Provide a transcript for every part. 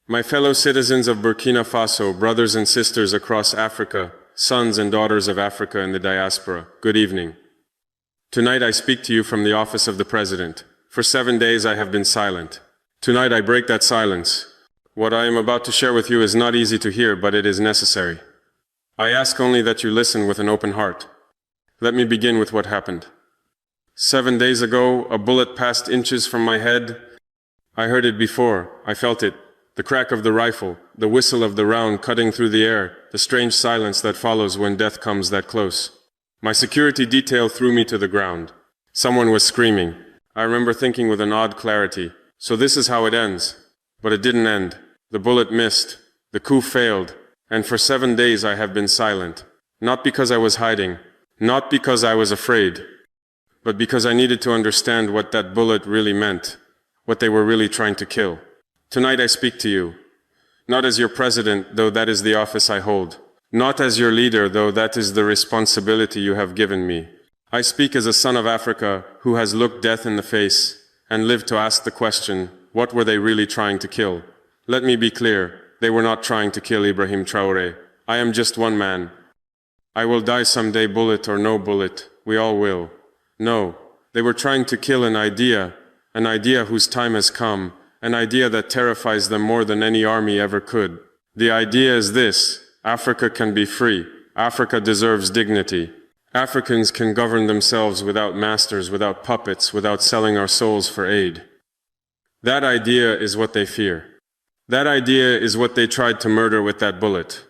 My fellow citizens of Burkina Faso, brothers and sisters across Africa, sons and daughters of Africa in the diaspora, good evening. Tonight I speak to you from the office of the President. For 7 days I have been silent. Tonight I break that silence. What I am about to share with you is not easy to hear, but it is necessary. I ask only that you listen with an open heart. Let me begin with what happened. 7 days ago, a bullet passed inches from my head. I heard it before, I felt it. The crack of the rifle, the whistle of the round cutting through the air, the strange silence that follows when death comes that close. My security detail threw me to the ground. Someone was screaming. I remember thinking with an odd clarity, so this is how it ends. But it didn't end. The bullet missed. The coup failed. And for 7 days I have been silent. Not because I was hiding. Not because I was afraid. But because I needed to understand what that bullet really meant. What they were really trying to kill. Tonight I speak to you, not as your president, though that is the office I hold, not as your leader, though that is the responsibility you have given me. I speak as a son of Africa who has looked death in the face and lived to ask the question, what were they really trying to kill? Let me be clear, they were not trying to kill Ibrahim Traore. I am just one man. I will die someday, bullet or no bullet, we all will. No, they were trying to kill an idea whose time has come, an idea that terrifies them more than any army ever could. The idea is this: Africa can be free. Africa deserves dignity. Africans can govern themselves without masters, without puppets, without selling our souls for aid. That idea is what they fear. That idea is what they tried to murder with that bullet.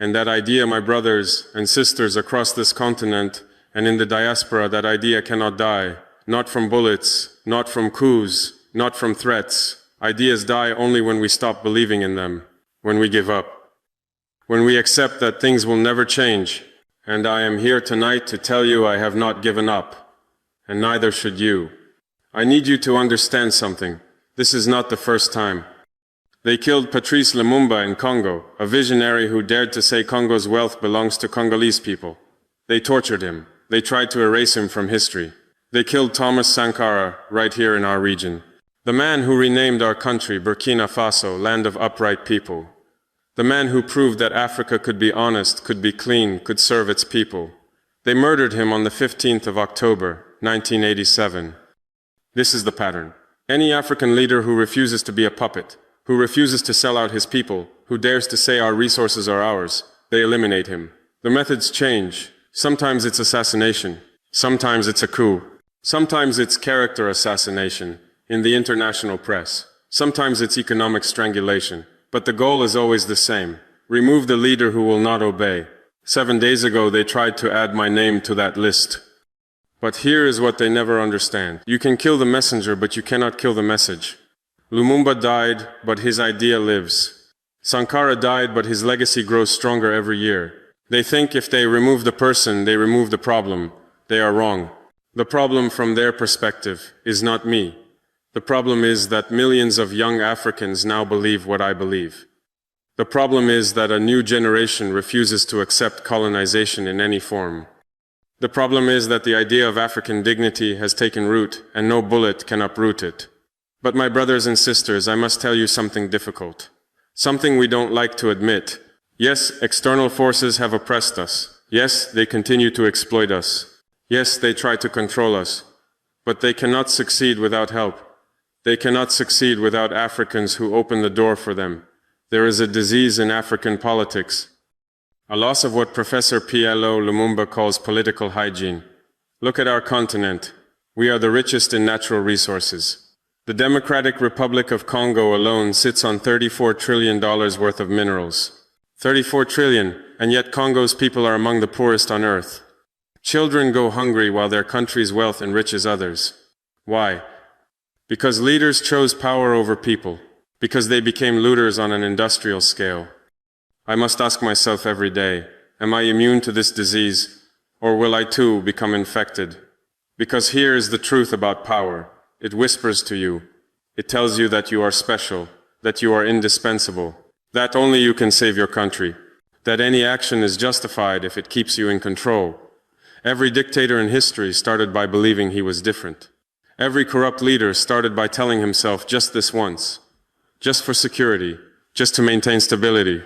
And that idea, my brothers and sisters across this continent and in the diaspora, that idea cannot die. Not from bullets, not from coups, not from threats. Ideas die only when we stop believing in them, when we give up, when we accept that things will never change. And I am here tonight to tell you I have not given up, and neither should you. I need you to understand something. This is not the first time. They killed Patrice Lumumba in Congo, a visionary who dared to say Congo's wealth belongs to Congolese people. They tortured him. They tried to erase him from history. They killed Thomas Sankara right here in our region. The man who renamed our country Burkina Faso, land of upright people. The man who proved that Africa could be honest, could be clean, could serve its people. They murdered him on the 15th of October, 1987. This is the pattern. Any African leader who refuses to be a puppet, who refuses to sell out his people, who dares to say our resources are ours, they eliminate him. The methods change. Sometimes it's assassination. Sometimes it's a coup. Sometimes it's character assassination in the international press. Sometimes it's economic strangulation. But the goal is always the same. Remove the leader who will not obey. 7 days ago they tried to add my name to that list. But here is what they never understand. You can kill the messenger, but you cannot kill the message. Lumumba died, but his idea lives. Sankara died, but his legacy grows stronger every year. They think if they remove the person, they remove the problem. They are wrong. The problem from their perspective is not me. The problem is that millions of young Africans now believe what I believe. The problem is that a new generation refuses to accept colonization in any form. The problem is that the idea of African dignity has taken root, and no bullet can uproot it. But my brothers and sisters, I must tell you something difficult. Something we don't like to admit. Yes, external forces have oppressed us. Yes, they continue to exploit us. Yes, they try to control us. But they cannot succeed without help. They cannot succeed without Africans who open the door for them. There is a disease in African politics. A loss of what Professor P.L.O. Lumumba calls political hygiene. Look at our continent. We are the richest in natural resources. The Democratic Republic of Congo alone sits on $34 trillion worth of minerals. 34 trillion, and yet Congo's people are among the poorest on earth. Children go hungry while their country's wealth enriches others. Why? Because leaders chose power over people. Because they became looters on an industrial scale. I must ask myself every day, am I immune to this disease, or will I too become infected? Because here is the truth about power. It whispers to you. It tells you that you are special, that you are indispensable, that only you can save your country, that any action is justified if it keeps you in control. Every dictator in history started by believing he was different. Every corrupt leader started by telling himself just this once. Just for security, just to maintain stability.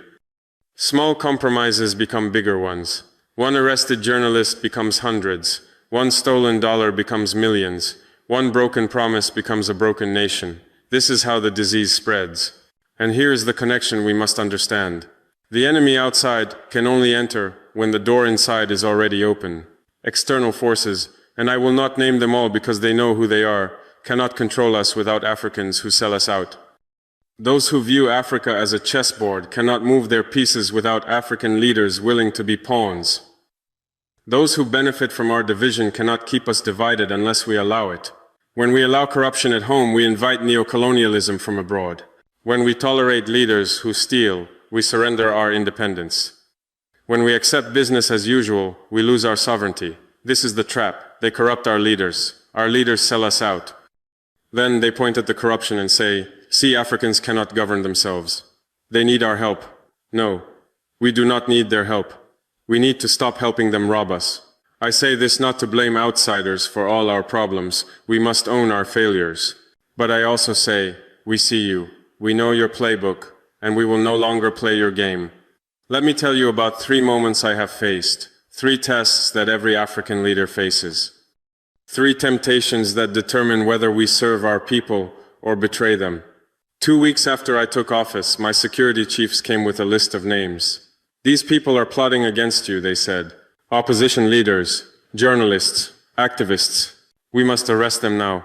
Small compromises become bigger ones. One arrested journalist becomes hundreds. One stolen dollar becomes millions. One broken promise becomes a broken nation. This is how the disease spreads. And here is the connection we must understand. The enemy outside can only enter when the door inside is already open. External forces, and I will not name them all because they know who they are, cannot control us without Africans who sell us out. Those who view Africa as a chessboard cannot move their pieces without African leaders willing to be pawns. Those who benefit from our division cannot keep us divided unless we allow it. When we allow corruption at home, we invite neocolonialism from abroad. When we tolerate leaders who steal, we surrender our independence. When we accept business as usual, we lose our sovereignty. This is the trap. They corrupt our leaders. Our leaders sell us out. Then they point at the corruption and say, "See, Africans cannot govern themselves. They need our help." No, we do not need their help. We need to stop helping them rob us. I say this not to blame outsiders for all our problems. We must own our failures. But I also say, we see you. We know your playbook, and we will no longer play your game. Let me tell you about 3 moments I have faced. 3 tests that every African leader faces. 3 temptations that determine whether we serve our people or betray them. 2 weeks after I took office, my security chiefs came with a list of names. "These people are plotting against you," they said. "Opposition leaders, journalists, activists. We must arrest them now.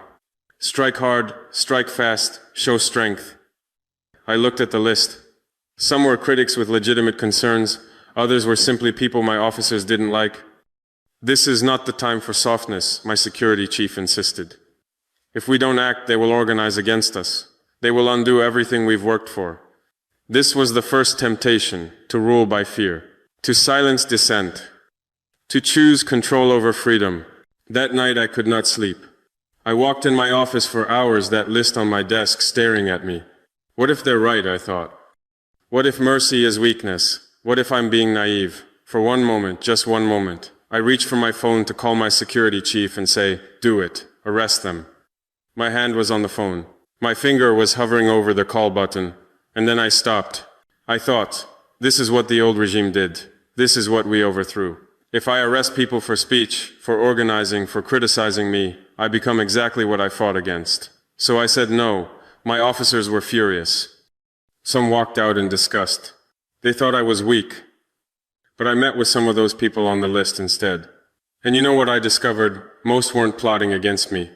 Strike hard, strike fast, show strength." I looked at the list. Some were critics with legitimate concerns, others were simply people my officers didn't like. "This is not the time for softness," my security chief insisted. "If we don't act, they will organize against us. They will undo everything we've worked for." This was the first temptation, to rule by fear, to silence dissent, to choose control over freedom. That night I could not sleep. I walked in my office for hours, that list on my desk staring at me. What if they're right, I thought. What if mercy is weakness? What if I'm being naive? For one moment, just one moment, I reached for my phone to call my security chief and say, "Do it, arrest them." My hand was on the phone. My finger was hovering over the call button. And then I stopped. I thought, this is what the old regime did. This is what we overthrew. If I arrest people for speech, for organizing, for criticizing me, I become exactly what I fought against. So I said no. My officers were furious. Some walked out in disgust. They thought I was weak. But I met with some of those people on the list instead. And you know what I discovered? Most weren't plotting against me.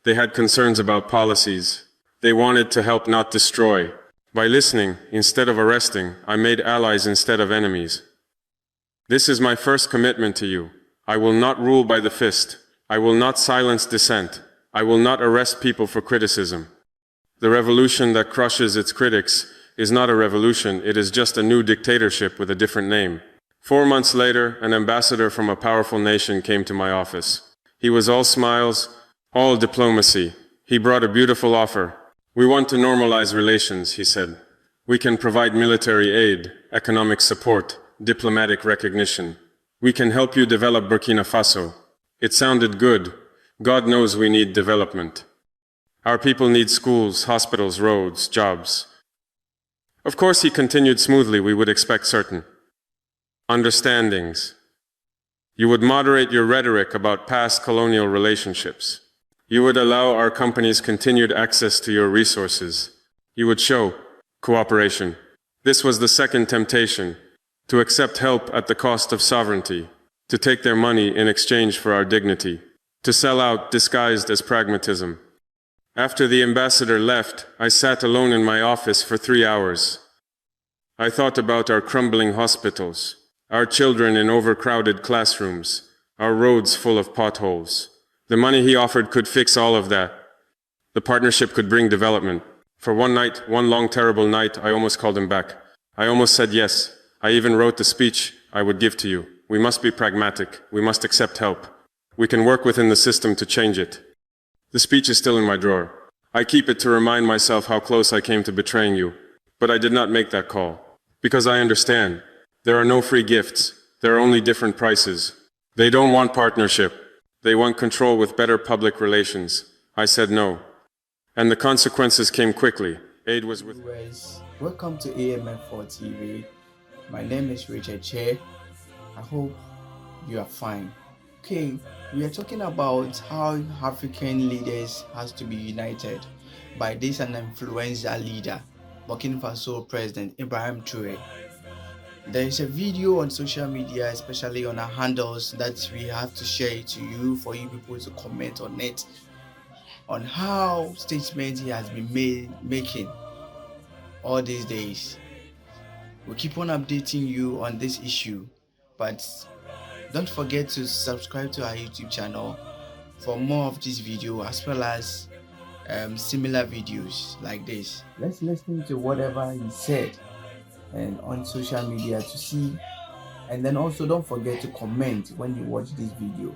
They had concerns about policies. They wanted to help, not destroy. By listening, instead of arresting, I made allies instead of enemies. This is my first commitment to you. I will not rule by the fist. I will not silence dissent. I will not arrest people for criticism. The revolution that crushes its critics is not a revolution, it is just a new dictatorship with a different name. 4 months later, an ambassador from a powerful nation came to my office. He was all smiles, all diplomacy. He brought a beautiful offer. "We want to normalize relations," he said. "We can provide military aid, economic support, diplomatic recognition. We can help you develop Burkina Faso." It sounded good. God knows we need development. Our people need schools, hospitals, roads, jobs. Of course, he continued smoothly, we would expect certain understandings. You would moderate your rhetoric about past colonial relationships. You would allow our companies continued access to your resources. You would show cooperation. This was the second temptation, to accept help at the cost of sovereignty, to take their money in exchange for our dignity, to sell out disguised as pragmatism. After the ambassador left, I sat alone in my office for 3 hours. I thought about our crumbling hospitals, our children in overcrowded classrooms, our roads full of potholes. The money he offered could fix all of that. The partnership could bring development. For one night, one long terrible night, I almost called him back. I almost said yes. I even wrote the speech I would give to you. We must be pragmatic. We must accept help. We can work within the system to change it. The speech is still in my drawer. I keep it to remind myself how close I came to betraying you. But I did not make that call. Because I understand. There are no free gifts. There are only different prices. They don't want partnership. They want control with better public relations. I said no. And the consequences came quickly. Aid was with... Welcome to AMF4 TV. My name is Richard Che. I hope you are fine. Okay, we are talking about how African leaders has to be united by this an influential leader, Burkina Faso President Ibrahim Traore. There is a video on social media, especially on our handles, that we have to share it to you for you people to comment on it, on how statements he has been making all these days. We'll keep on updating you on this issue, but don't forget to subscribe to our YouTube channel for more of this video as well as similar videos like this. Let's listen to whatever he said and on social media to see, and then also don't forget to comment when you watch this video.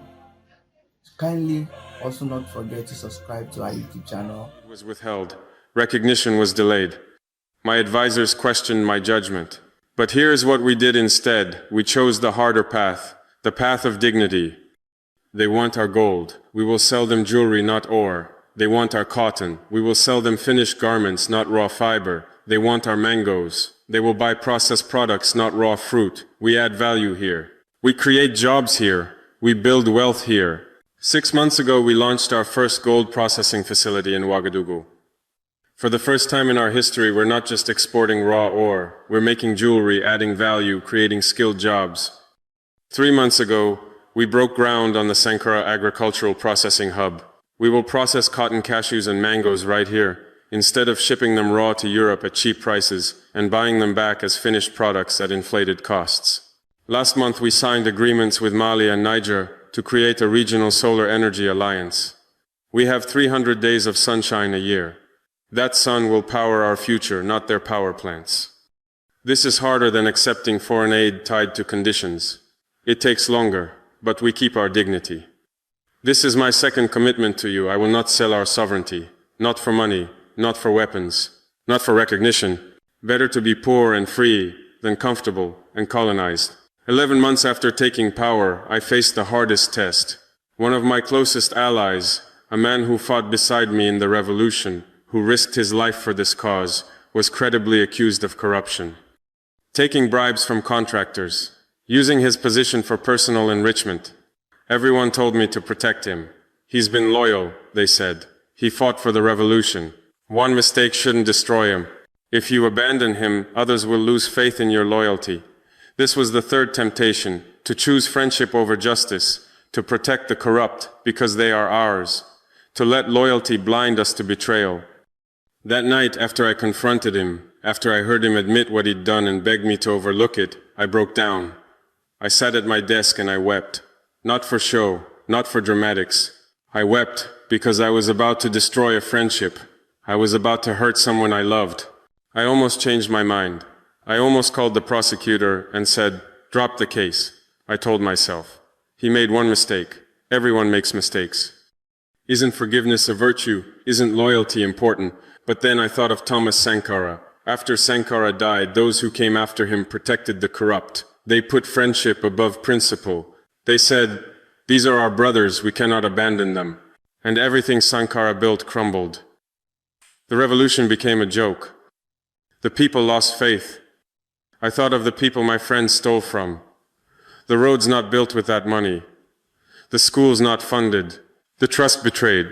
Kindly also not forget to subscribe to our YouTube channel. It was withheld. Recognition was delayed. My advisors questioned my judgment. But here is what we did instead. We chose the harder path, the path of dignity. They want our gold. We will sell them jewelry, not ore. They want our cotton. We will sell them finished garments, not raw fiber. They want our mangoes. They will buy processed products, not raw fruit. We add value here. We create jobs here. We build wealth here. 6 months ago, we launched our first gold processing facility in Ouagadougou. For the first time in our history, we're not just exporting raw ore. We're making jewelry, adding value, creating skilled jobs. 3 months ago, we broke ground on the Sankara Agricultural Processing Hub. We will process cotton, cashews, and mangoes right here, instead of shipping them raw to Europe at cheap prices and buying them back as finished products at inflated costs. Last month, we signed agreements with Mali and Niger to create a regional solar energy alliance. We have 300 days of sunshine a year. That sun will power our future, not their power plants. This is harder than accepting foreign aid tied to conditions. It takes longer, but we keep our dignity. This is my second commitment to you. I will not sell our sovereignty, not for money, not for weapons, not for recognition. Better to be poor and free than comfortable and colonized. 11 months after taking power, I faced the hardest test. One of my closest allies, a man who fought beside me in the revolution, who risked his life for this cause, was credibly accused of corruption. Taking bribes from contractors, using his position for personal enrichment. Everyone told me to protect him. He's been loyal, they said. He fought for the revolution. One mistake shouldn't destroy him. If you abandon him, others will lose faith in your loyalty. This was the third temptation, to choose friendship over justice, to protect the corrupt because they are ours, to let loyalty blind us to betrayal. That night, after I confronted him, after I heard him admit what he'd done and begged me to overlook it, I broke down. I sat at my desk and I wept. Not for show, not for dramatics. I wept because I was about to destroy a friendship. I was about to hurt someone I loved. I almost changed my mind. I almost called the prosecutor and said, "Drop the case." I told myself. He made one mistake. Everyone makes mistakes. Isn't forgiveness a virtue? Isn't loyalty important? But then I thought of Thomas Sankara. After Sankara died, those who came after him protected the corrupt. They put friendship above principle. They said, "These are our brothers, we cannot abandon them." And everything Sankara built crumbled. The revolution became a joke. The people lost faith. I thought of the people my friends stole from. The roads not built with that money. The schools not funded. The trust betrayed.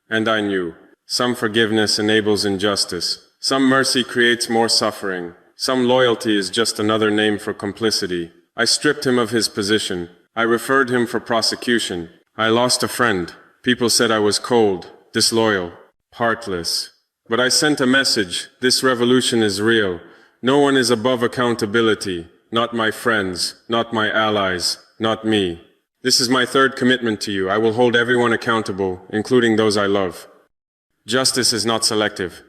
And I knew. Some forgiveness enables injustice. Some mercy creates more suffering. Some loyalty is just another name for complicity. I stripped him of his position. I referred him for prosecution. I lost a friend. People said I was cold, disloyal, heartless. But I sent a message. This revolution is real. No one is above accountability. Not my friends, not my allies, not me. This is my third commitment to you. I will hold everyone accountable, including those I love. Justice is not selective.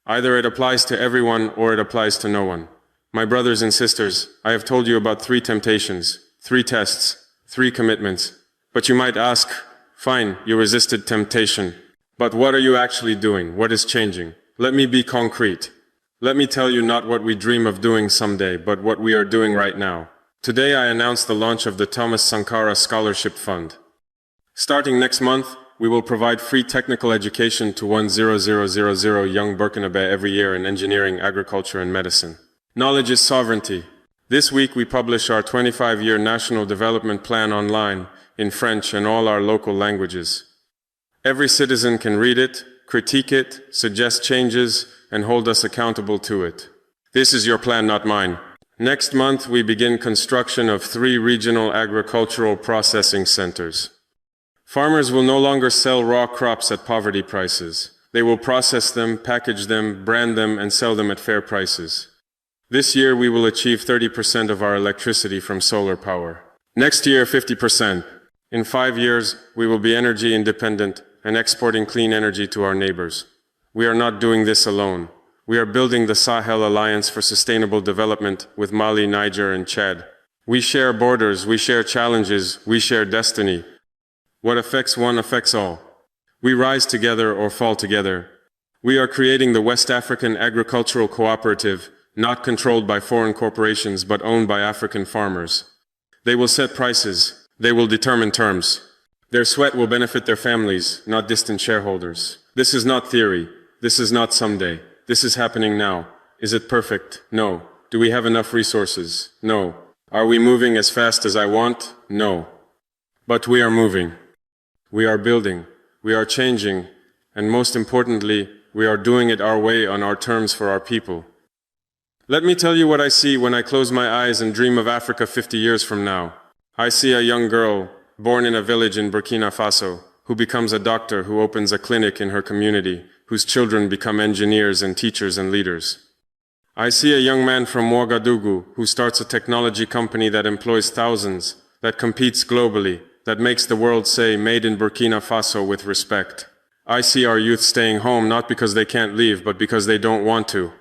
Either it applies to everyone or it applies to no one. My brothers and sisters, I have told you about 3 temptations, 3 tests, 3 commitments. But you might ask, fine, you resisted temptation. But what are you actually doing? What is changing? Let me be concrete. Let me tell you not what we dream of doing someday, but what we are doing right now. Today I announced the launch of the Thomas Sankara Scholarship Fund. Starting next month, We will provide free technical education to 100,000 young Burkinabe every year in engineering, agriculture, and medicine. Knowledge is sovereignty. This week we publish our 25-year National Development Plan online, in French and all our local languages. Every citizen can read it, critique it, suggest changes, and hold us accountable to it. This is your plan, not mine. Next month we begin construction of 3 regional agricultural processing centers. Farmers will no longer sell raw crops at poverty prices. They will process them, package them, brand them, and sell them at fair prices. This year we will achieve 30% of our electricity from solar power. Next year, 50%. In 5 years, we will be energy independent and exporting clean energy to our neighbors. We are not doing this alone. We are building the Sahel Alliance for Sustainable Development with Mali, Niger, and Chad. We share borders, we share challenges, we share destiny. What affects one affects all. We rise together or fall together. We are creating the West African Agricultural Cooperative, not controlled by foreign corporations but owned by African farmers. They will set prices. They will determine terms. Their sweat will benefit their families, not distant shareholders. This is not theory. This is not someday. This is happening now. Is it perfect? No. Do we have enough resources? No. Are we moving as fast as I want? No. But we are moving. We are building, we are changing, and most importantly, we are doing it our way on our terms for our people. Let me tell you what I see when I close my eyes and dream of Africa 50 years from now. I see a young girl, born in a village in Burkina Faso, who becomes a doctor, who opens a clinic in her community, whose children become engineers and teachers and leaders. I see a young man from Ouagadougou who starts a technology company that employs thousands, that competes globally, that makes the world say, made in Burkina Faso with respect. I see our youth staying home not because they can't leave, but because they don't want to.